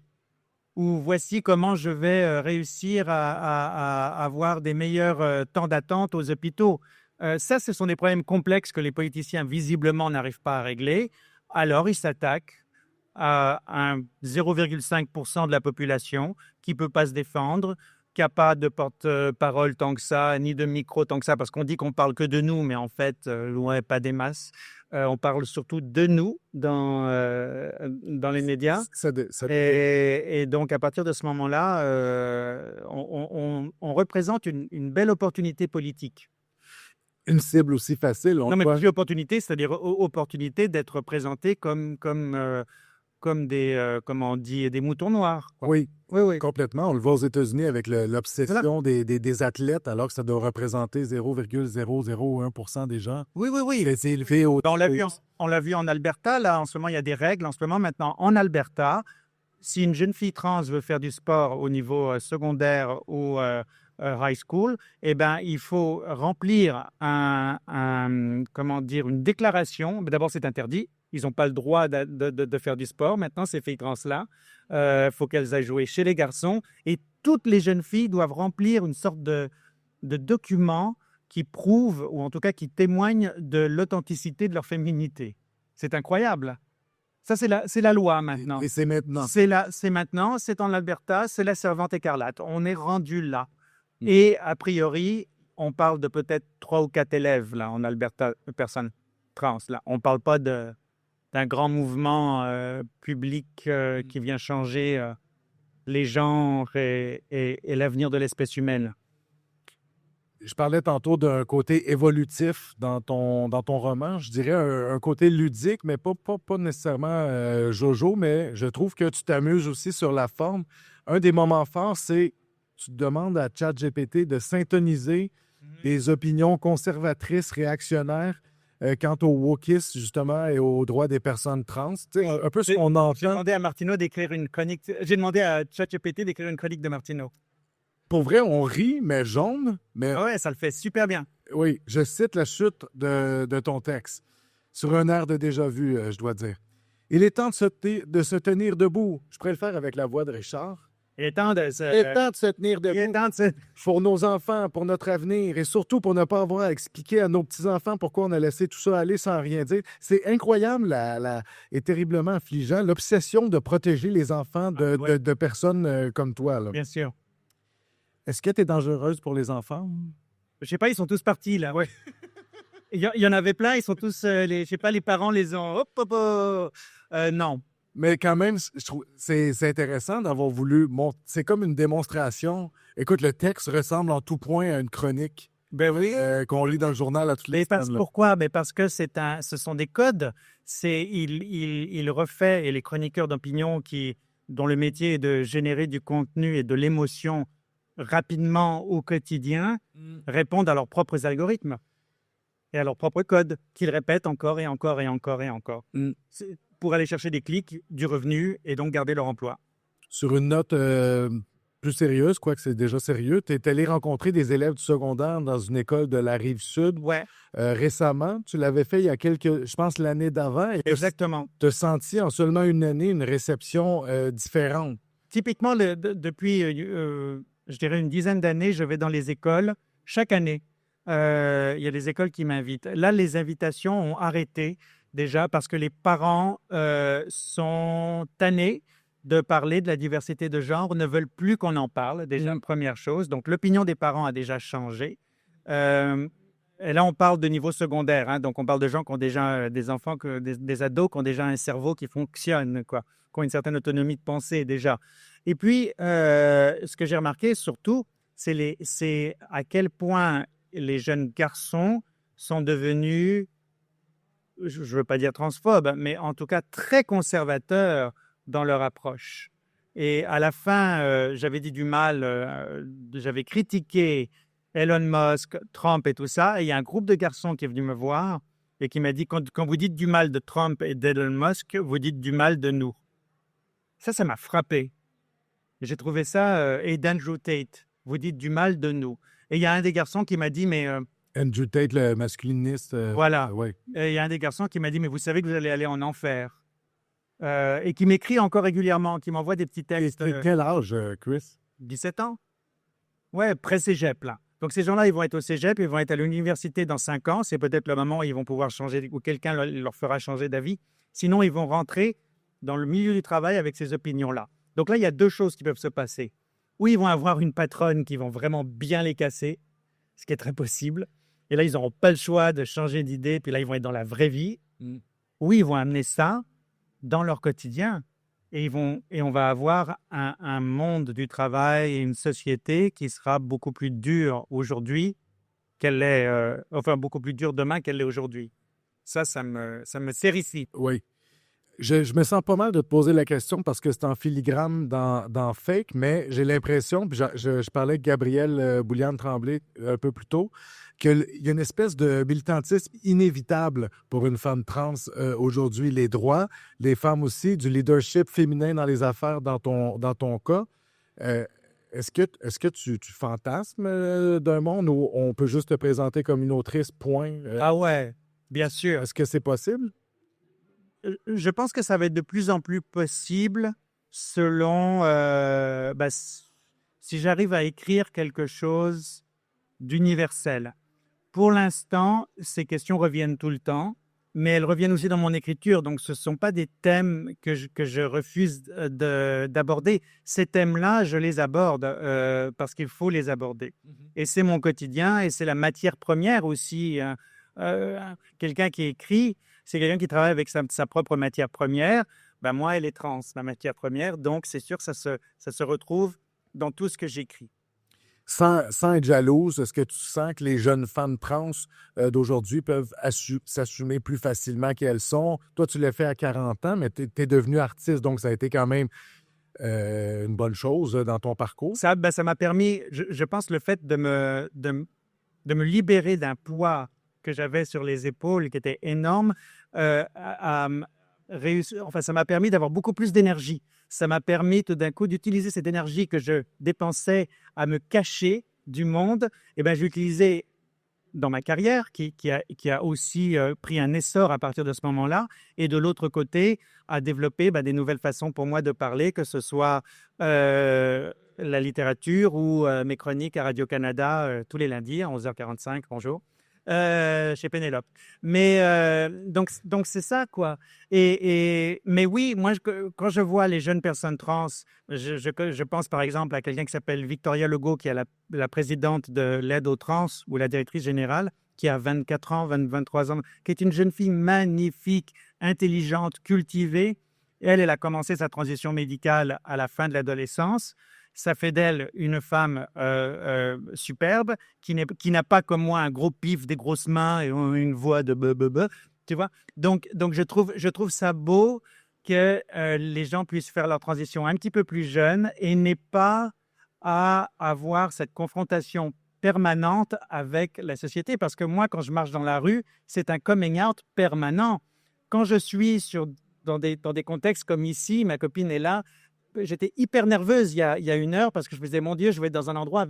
ou « voici comment je vais réussir à avoir des meilleurs temps d'attente aux hôpitaux ». Ça, ce sont des problèmes complexes que les politiciens visiblement n'arrivent pas à régler. Alors, ils s'attaquent à un 0,5% de la population qui ne peut pas se défendre, qui n'a pas de porte-parole tant que ça, ni de micro tant que ça, parce qu'on dit qu'on ne parle que de nous, mais en fait, loin pas des masses. On parle surtout de nous dans les médias. Et donc, à partir de ce moment-là, on représente une belle opportunité politique. Une cible aussi facile. Non, mais plus opportunité, c'est-à-dire opportunité d'être présenté comme des, comment on dit, des moutons noirs. Quoi. Oui, complètement. On le voit aux États-Unis avec l'obsession des athlètes, alors que ça doit représenter 0,001% des gens. Oui. C'est élevé au... On l'a vu en Alberta, là, en ce moment, il y a des règles. En ce moment, maintenant, en Alberta, si une jeune fille trans veut faire du sport au niveau secondaire ou high school, il faut remplir une déclaration. D'abord, c'est interdit. Ils n'ont pas le droit de faire du sport. Maintenant, ces filles trans-là, faut qu'elles aillent jouer chez les garçons. Et toutes les jeunes filles doivent remplir une sorte de document qui prouve, ou en tout cas qui témoigne de l'authenticité de leur féminité. C'est incroyable. Ça, c'est la loi maintenant. Et c'est maintenant. C'est maintenant, c'est en Alberta, c'est la servante écarlate. On est rendu là. Et a priori, on parle de peut-être 3 ou 4 élèves là, en Alberta, personnes trans. Là. On ne parle pas d'un grand mouvement public qui vient changer les genres et l'avenir de l'espèce humaine. Je parlais tantôt d'un côté évolutif dans ton roman. Je dirais un côté ludique, mais pas nécessairement jojo, mais je trouve que tu t'amuses aussi sur la forme. Un des moments forts, c'est tu demandes à ChatGPT de syntoniser des opinions conservatrices, réactionnaires quant au wokisme, justement, et aux droits des personnes trans. Tu sais, un peu ce qu'on J'ai entend. demandé à Martineau d'écrire une chronique. J'ai demandé à ChatGPT d'écrire une chronique de Martineau. Pour vrai, on rit, mais jaune. Mais Ah ouais, ça le fait super bien. oui, je cite la chute de ton texte. Sur un air de déjà-vu, je dois dire. Il est temps de se tenir debout. Je pourrais le faire avec la voix de Richard. Il est temps de Il est temps de se tenir il est debout temps de se- pour nos enfants, pour notre avenir et surtout pour ne pas avoir à expliquer à nos petits-enfants pourquoi on a laissé tout ça aller sans rien dire. C'est incroyable et terriblement affligeant, l'obsession de protéger les enfants ouais. de personnes comme toi, là. Bien sûr. Est-ce que tu es dangereuse pour les enfants? Je sais pas, ils sont tous partis là. Ouais. Il y en avait plein, ils sont tous, je sais pas, les parents les ont. Hop, hop, hop. Non. Mais quand même, je trouve c'est intéressant d'avoir voulu c'est comme une démonstration. Écoute, le texte ressemble en tout point à une chronique Ben oui. qu'on lit dans le journal à toutes les Mais semaines. Là. pourquoi? Mais parce que ce sont des codes. Il refait, et les chroniqueurs d'opinion dont le métier est de générer du contenu et de l'émotion rapidement au quotidien, répondent à leurs propres algorithmes et à leurs propres codes qu'ils répètent encore et encore et encore et encore. C'est pour aller chercher des clics, du revenu et donc garder leur emploi. Sur une note plus sérieuse, quoique c'est déjà sérieux, tu es allé rencontrer des élèves du secondaire dans une école de la Rive-Sud Ouais, récemment. Tu l'avais fait il y a je pense, l'année d'avant. Et exactement. tu as senti en seulement une année une réception différente. Typiquement, depuis, je dirais, une dizaine d'années, je vais dans les écoles chaque année. Il y a des écoles qui m'invitent. Là, les invitations ont arrêté déjà parce que les parents sont tannés de parler de la diversité de genre, ne veulent plus qu'on en parle, déjà, première chose. Donc, l'opinion des parents a déjà changé. Et là, on parle de niveau secondaire. Hein, donc, on parle de gens qui ont déjà des enfants, des ados qui ont déjà un cerveau qui fonctionne, quoi, qui ont une certaine autonomie de pensée déjà. Et puis, ce que j'ai remarqué surtout, c'est à quel point les jeunes garçons sont devenus, je ne veux pas dire transphobes, mais en tout cas très conservateurs dans leur approche. Et à la fin, j'avais dit du mal, j'avais critiqué Elon Musk, Trump et tout ça. Et il y a un groupe de garçons qui est venu me voir et qui m'a dit, quand vous dites du mal de Trump et d'Elon Musk, vous dites du mal de nous. Ça m'a frappé. J'ai trouvé ça, et d'Andrew Tate, vous dites du mal de nous. Et il y a un des garçons qui m'a dit, mais... Andrew Tate, le masculiniste. voilà. Ouais. Et il y a un des garçons qui m'a dit, mais vous savez que vous allez aller en enfer. Et qui m'écrit encore régulièrement, qui m'envoie des petits textes. Et quel âge, Chris? 17 ans? Ouais, pré-cégep, là. Donc, ces gens-là, ils vont être au cégep, ils vont être à l'université dans 5 ans. C'est peut-être le moment où ils vont pouvoir changer, ou quelqu'un leur fera changer d'avis. Sinon, ils vont rentrer dans le milieu du travail avec ces opinions-là. Donc là, il y a deux choses qui peuvent se passer. Ou ils vont avoir une patronne qui vont vraiment bien les casser, ce qui est très possible. Et là, ils n'auront pas le choix de changer d'idée, puis là, ils vont être dans la vraie vie. Ou ils vont amener ça dans leur quotidien. Et on va avoir un monde du travail et une société qui sera beaucoup plus dure aujourd'hui qu'elle l'est, beaucoup plus dure demain qu'elle l'est aujourd'hui. Ça me terrifie. Oui. Je me sens pas mal de te poser la question parce que c'est en filigrane dans Fake, mais j'ai l'impression, puis je parlais avec Gabrielle Bouliane-Tremblay un peu plus tôt, qu'il y a une espèce de militantisme inévitable pour une femme trans aujourd'hui. Les droits, les femmes aussi, du leadership féminin dans les affaires dans ton cas. Est-ce que tu fantasmes d'un monde où on peut juste te présenter comme une autrice, point? Ah ouais, bien sûr. Est-ce que c'est possible? Je pense que ça va être de plus en plus possible selon si j'arrive à écrire quelque chose d'universel. Pour l'instant, ces questions reviennent tout le temps, mais elles reviennent aussi dans mon écriture. Donc, ce ne sont pas des thèmes que je refuse d'aborder. Ces thèmes-là, je les aborde parce qu'il faut les aborder. Et c'est mon quotidien et c'est la matière première aussi. Quelqu'un qui écrit, c'est quelqu'un qui travaille avec sa propre matière première. Ben moi, elle est trans, ma matière première, donc c'est sûr que ça se retrouve dans tout ce que j'écris. Sans être jalouse, est-ce que tu sens que les jeunes femmes trans d'aujourd'hui peuvent s'assumer plus facilement qu'elles sont? Toi, tu l'as fait à 40 ans, mais tu es devenue artiste, donc ça a été quand même une bonne chose dans ton parcours. Ça m'a permis, je pense, le fait de me libérer d'un poids que j'avais sur les épaules, qui était énorme, à réussir. Enfin, ça m'a permis d'avoir beaucoup plus d'énergie. Ça m'a permis tout d'un coup d'utiliser cette énergie que je dépensais à me cacher du monde. Et ben, j'ai utilisé dans ma carrière, qui a aussi pris un essor à partir de ce moment-là, et de l'autre côté, à développer des nouvelles façons pour moi de parler, que ce soit la littérature ou mes chroniques à Radio-Canada tous les lundis à 11h45, bonjour, chez Pénélope. Mais donc c'est ça, quoi. Mais oui, moi, quand je vois les jeunes personnes trans, je pense par exemple à quelqu'un qui s'appelle Victoria Legault, qui est la présidente de l'aide aux trans, ou la directrice générale, qui a 24 ans, 23 ans, qui est une jeune fille magnifique, intelligente, cultivée. Elle a commencé sa transition médicale à la fin de l'adolescence. Ça fait d'elle une femme superbe, qui n'a pas comme moi un gros pif, des grosses mains et une voix de blablabla, tu vois. Donc je trouve ça beau que les gens puissent faire leur transition un petit peu plus jeune et n'aient pas à avoir cette confrontation permanente avec la société. Parce que moi, quand je marche dans la rue, c'est un coming out permanent. Quand je suis dans des contextes comme ici, ma copine est là, j'étais hyper nerveuse il y a une heure parce que je me disais, mon Dieu, je vais être dans un endroit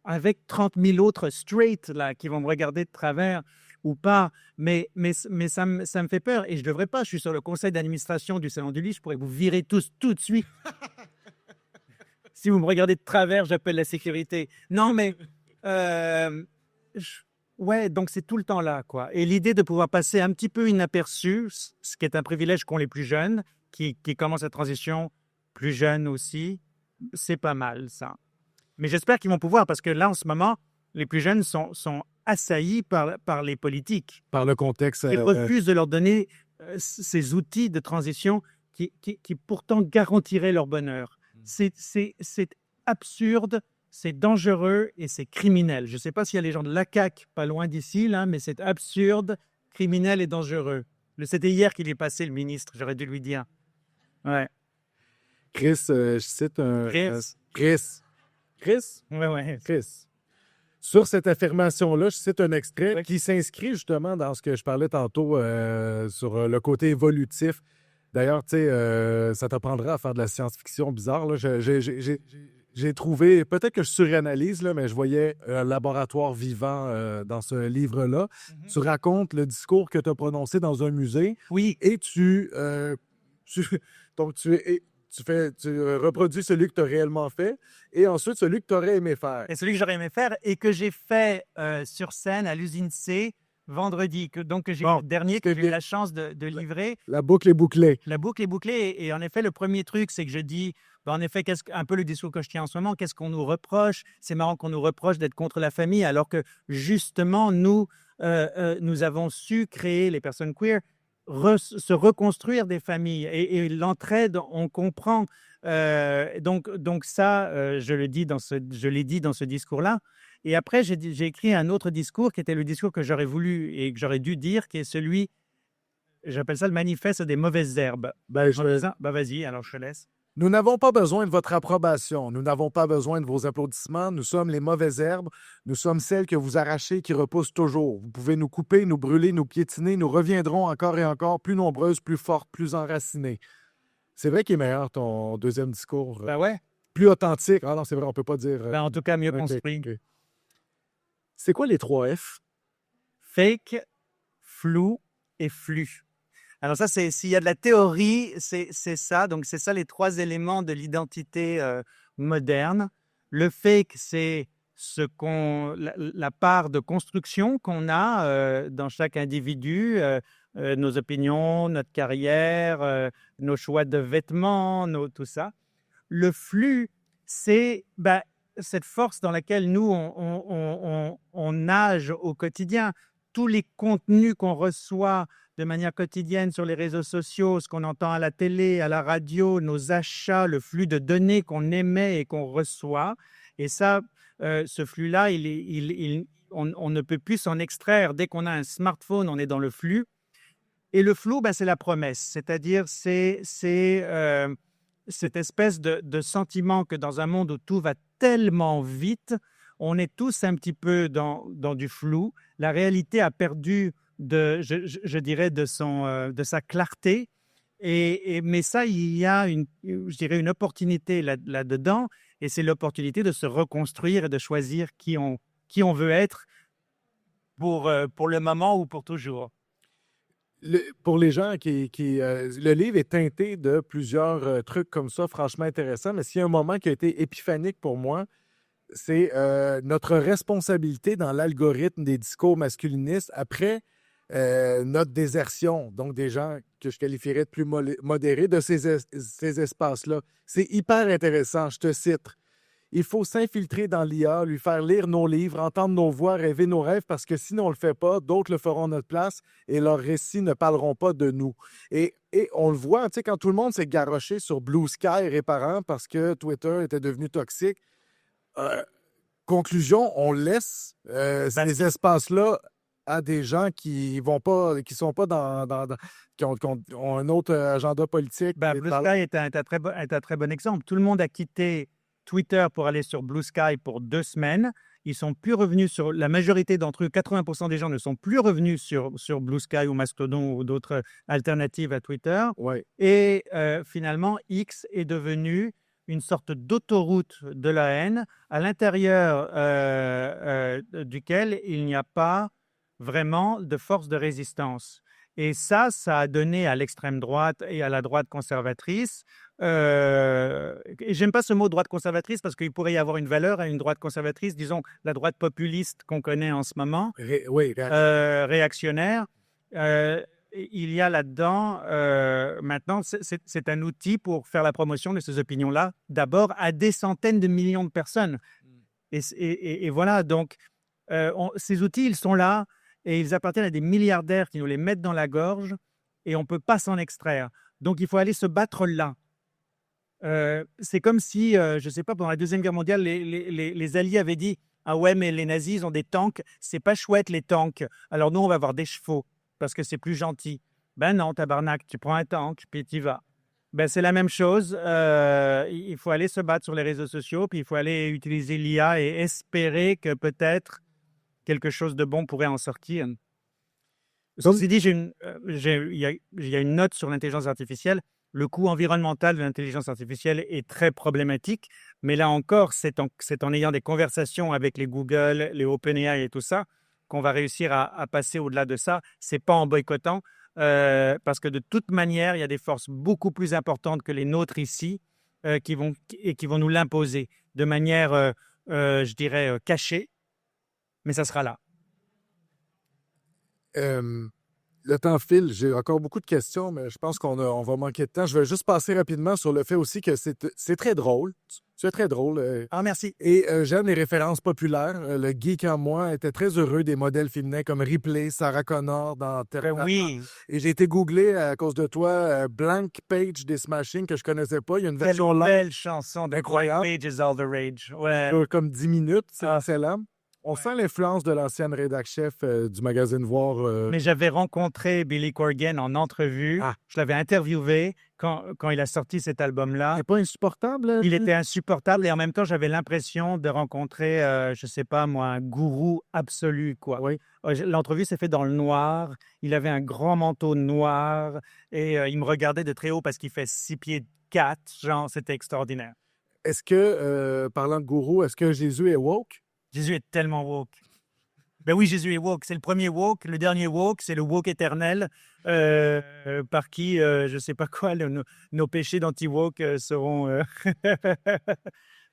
avec 30 000 autres straight là, qui vont me regarder de travers ou pas. Mais ça me fait peur et je ne devrais pas. Je suis sur le conseil d'administration du Salon du Livre. Je pourrais vous virer tous tout de suite. Si vous me regardez de travers, j'appelle la sécurité. Non, mais ouais, donc c'est tout le temps là, quoi. Et l'idée de pouvoir passer un petit peu inaperçu, ce qui est un privilège qu'ont les plus jeunes, qui commencent la transition plus jeunes aussi, c'est pas mal, ça. Mais j'espère qu'ils vont pouvoir, parce que là, en ce moment, les plus jeunes sont assaillis par les politiques. Par le contexte. Ils refusent de leur donner ces outils de transition qui pourtant garantiraient leur bonheur. C'est absurde, c'est dangereux et c'est criminel. Je ne sais pas s'il y a les gens de la CAQ pas loin d'ici, là, mais c'est absurde, criminel et dangereux. C'était hier qu'il est passé, le ministre, j'aurais dû lui dire. Ouais. Chris, je cite un... Chris? Ouais. Chris. Sur cette affirmation-là, je cite un extrait qui s'inscrit justement dans ce que je parlais tantôt sur le côté évolutif. D'ailleurs, tu sais, ça t'apprendra à faire de la science-fiction bizarre. Là. J'ai trouvé, peut-être que je suranalyse, là, mais je voyais un laboratoire vivant dans ce livre-là. Mm-hmm. Tu racontes le discours que tu as prononcé dans un musée. Oui. Et tu reproduis celui que tu as réellement fait et ensuite celui que tu aurais aimé faire. Et celui que j'aurais aimé faire et que j'ai fait sur scène à l'usine C vendredi. Donc, j'ai le dernier que j'ai eu la chance de livrer. La boucle est bouclée. La boucle est bouclée. Et en effet, le premier truc, c'est que je dis, en effet, un peu le discours que je tiens en ce moment, qu'est-ce qu'on nous reproche? C'est marrant qu'on nous reproche d'être contre la famille, alors que justement, nous avons su créer, les personnes queer, se reconstruire des familles et l'entraide, on comprend. Donc ça, je l'ai dit dans ce discours-là. Et après, j'ai écrit un autre discours qui était le discours que j'aurais voulu et que j'aurais dû dire, qui est celui, j'appelle ça le manifeste des mauvaises herbes. Vas-y, alors je te laisse. Nous n'avons pas besoin de votre approbation. Nous n'avons pas besoin de vos applaudissements. Nous sommes les mauvaises herbes. Nous sommes celles que vous arrachez et qui repoussent toujours. Vous pouvez nous couper, nous brûler, nous piétiner. Nous reviendrons encore et encore, plus nombreuses, plus fortes, plus enracinées. C'est vrai qu'il est meilleur, ton deuxième discours. Ben ouais. Plus authentique. Ah non, c'est vrai, on ne peut pas dire... en tout cas, mieux construit. Okay. C'est quoi les 3 F? Fake, flou et flux. Alors ça, s'il y a de la théorie, c'est ça. Donc, c'est ça les 3 éléments de l'identité moderne. Le fake, c'est la part de construction qu'on a dans chaque individu, nos opinions, notre carrière, nos choix de vêtements, tout ça. Le flux, c'est cette force dans laquelle nous, on nage au quotidien. tous les contenus qu'on reçoit de manière quotidienne sur les réseaux sociaux, ce qu'on entend à la télé, à la radio, nos achats, le flux de données qu'on émet et qu'on reçoit. Et ça, ce flux-là, on ne peut plus s'en extraire. Dès qu'on a un smartphone, on est dans le flux. Et le flou, c'est la promesse. C'est-à-dire, c'est cette espèce de sentiment que dans un monde où tout va tellement vite, on est tous un petit peu dans du flou. La réalité a perdu je dirais, de sa clarté. Mais ça, il y a je dirais, une opportunité là-dedans, et c'est l'opportunité de se reconstruire et de choisir qui on veut être pour le moment ou pour toujours. Pour les gens le livre est teinté de plusieurs trucs comme ça, franchement intéressants, mais s'il y a un moment qui a été épiphanique pour moi, c'est notre responsabilité dans l'algorithme des discours masculinistes après notre désertion, donc des gens que je qualifierais de plus modérés de ces espaces-là. C'est hyper intéressant, je te cite. Il faut s'infiltrer dans l'IA, lui faire lire nos livres, entendre nos voix, rêver nos rêves, parce que si on ne le fait pas, d'autres le feront à notre place et leurs récits ne parleront pas de nous. Et on le voit, tu sais, quand tout le monde s'est garroché sur Blue Sky réparant parce que Twitter était devenu toxique, conclusion, on laisse ces espaces-là à des gens qui ont un autre agenda politique. Blue Sky est un très bon exemple. Tout le monde a quitté Twitter pour aller sur Blue Sky pour 2 semaines. Ils sont plus revenus la majorité d'entre eux, 80% des gens ne sont plus revenus sur Blue Sky ou Mastodon ou d'autres alternatives à Twitter. Ouais. Et finalement, X est devenu une sorte d'autoroute de la haine à l'intérieur duquel il n'y a pas vraiment de force de résistance. Et ça a donné à l'extrême droite et à la droite conservatrice, et j'aime pas ce mot droite conservatrice parce qu'il pourrait y avoir une valeur à une droite conservatrice, disons la droite populiste qu'on connaît en ce moment, réactionnaire. Il y a là-dedans, maintenant, c'est un outil pour faire la promotion de ces opinions-là, d'abord à des centaines de millions de personnes. Et voilà, donc, ces outils, ils sont là et ils appartiennent à des milliardaires qui nous les mettent dans la gorge et on ne peut pas s'en extraire. Donc, il faut aller se battre là. C'est comme si, je ne sais pas, pendant la Deuxième Guerre mondiale, les Alliés avaient dit « Ah ouais, mais les nazis, ils ont des tanks, c'est pas chouette les tanks, alors nous, on va avoir des chevaux. » parce que c'est plus gentil. Ben non, tabarnak, tu prends un tank, puis tu y vas. Ben, c'est la même chose. Il faut aller se battre sur les réseaux sociaux, puis il faut aller utiliser l'IA et espérer que peut-être quelque chose de bon pourrait en sortir. Ceci dit, il y a une note sur l'intelligence artificielle. Le coût environnemental de l'intelligence artificielle est très problématique, mais là encore, c'est en ayant des conversations avec les Google, les OpenAI et tout ça, qu'on va réussir à passer au-delà de ça. Ce n'est pas en boycottant, parce que de toute manière, il y a des forces beaucoup plus importantes que les nôtres ici qui vont nous l'imposer de manière, je dirais, cachée, mais ça sera là. Le temps file, j'ai encore beaucoup de questions, mais je pense qu'on va manquer de temps. Je vais juste passer rapidement sur le fait aussi que c'est très drôle. C'est très drôle. Ah, merci. Et j'aime les références populaires. Le geek en moi était très heureux des modèles féminins comme Ripley, Sarah Connor dans Terminator. Oui. Et j'ai été googlé à cause de toi, Blank Page des Smashing, que je connaissais pas. Il y a une version live. Belle chanson de incroyable. Blank Page is all the rage. Ouais. Comme 10 minutes, c'est excellent. On sent l'influence de l'ancienne rédac-chef du magazine Voir. Mais j'avais rencontré Billy Corgan en entrevue. Je l'avais interviewé quand il a sorti cet album-là. Il n'est pas insupportable? Il était insupportable et en même temps, j'avais l'impression de rencontrer, je ne sais pas moi, un gourou absolu, quoi. Oui. L'entrevue s'est faite dans le noir. Il avait un grand manteau noir et il me regardait de très haut parce qu'il fait 6 pieds 4. Genre, c'était extraordinaire. Est-ce que, parlant de gourou, est-ce que Jésus est woke? Jésus est tellement woke. Ben oui, Jésus est woke. C'est le premier woke. Le dernier woke, c'est le woke éternel par qui, je ne sais pas quoi, nos péchés d'anti-woke seront...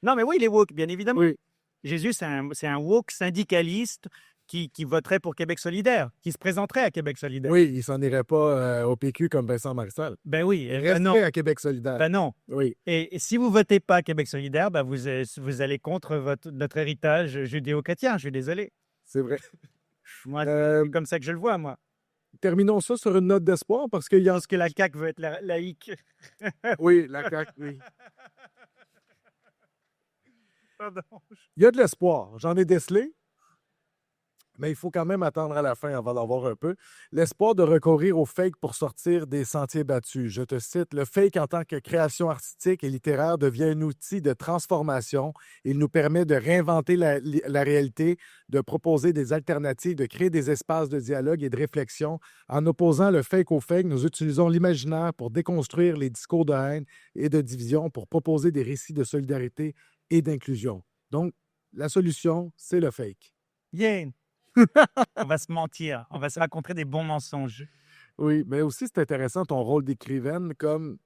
Non, mais oui, il est woke, bien évidemment. Oui. Jésus, c'est un woke syndicaliste qui voterait pour Québec solidaire, qui se présenterait à Québec solidaire. Oui, il s'en irait pas au PQ comme Vincent Marissal. Ben oui. Il resterait à Québec solidaire. Ben non. Oui. Et si vous ne votez pas à Québec solidaire, vous allez contre notre héritage judéo-chrétien. Je suis désolé. C'est vrai. Moi, Euh, c'est comme ça que je le vois, moi. Terminons ça sur une note d'espoir parce qu'il y Je a... pense que la CAQ veut être laïque. Oui, la CAQ, oui. Pardon. Il y a de l'espoir. J'en ai décelé, mais il faut quand même attendre à la fin avant d'en voir un peu. L'espoir de recourir au fake pour sortir des sentiers battus. Je te cite, le fake en tant que création artistique et littéraire devient un outil de transformation. Il nous permet de réinventer la réalité, de proposer des alternatives, de créer des espaces de dialogue et de réflexion. En opposant le fake au fake, nous utilisons l'imaginaire pour déconstruire les discours de haine et de division, pour proposer des récits de solidarité et d'inclusion. Donc, la solution, c'est le fake. Yeah. On va se mentir. On va se raconter des bons mensonges. Oui, mais aussi, c'est intéressant ton rôle d'écrivaine comme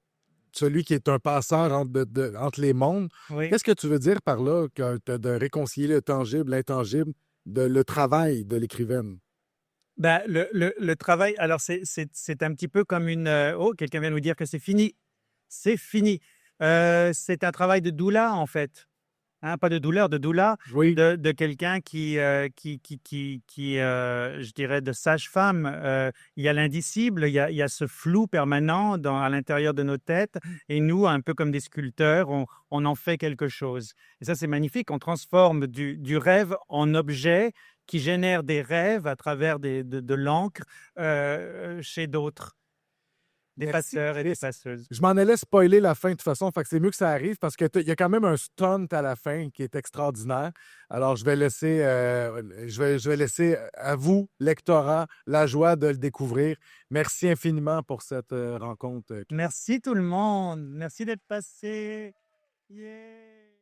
celui qui est un passeur entre les mondes. Oui. Qu'est-ce que tu veux dire par là de réconcilier le tangible, l'intangible, le travail de l'écrivaine? Ben, le travail, alors c'est un petit peu comme une... oh, quelqu'un vient nous dire que c'est fini. C'est fini. C'est un travail de doula, en fait. Hein, pas de douleur, de doula, Oui. de quelqu'un je dirais, de sage-femme. Il y a l'indicible, il y a ce flou permanent à l'intérieur de nos têtes. Et nous, un peu comme des sculpteurs, on en fait quelque chose. Et ça, c'est magnifique. On transforme du rêve en objet qui génère des rêves à travers de l'encre chez d'autres. Des Merci, passeurs et des Chris. passeuses. Je m'en allais spoiler la fin de toute façon, fait que c'est mieux que ça arrive parce qu'il y a quand même un stunt à la fin qui est extraordinaire. Alors, je vais laisser à vous, lectorat, la joie de le découvrir. Merci infiniment pour cette rencontre. Merci tout le monde. Merci d'être passé. Yeah.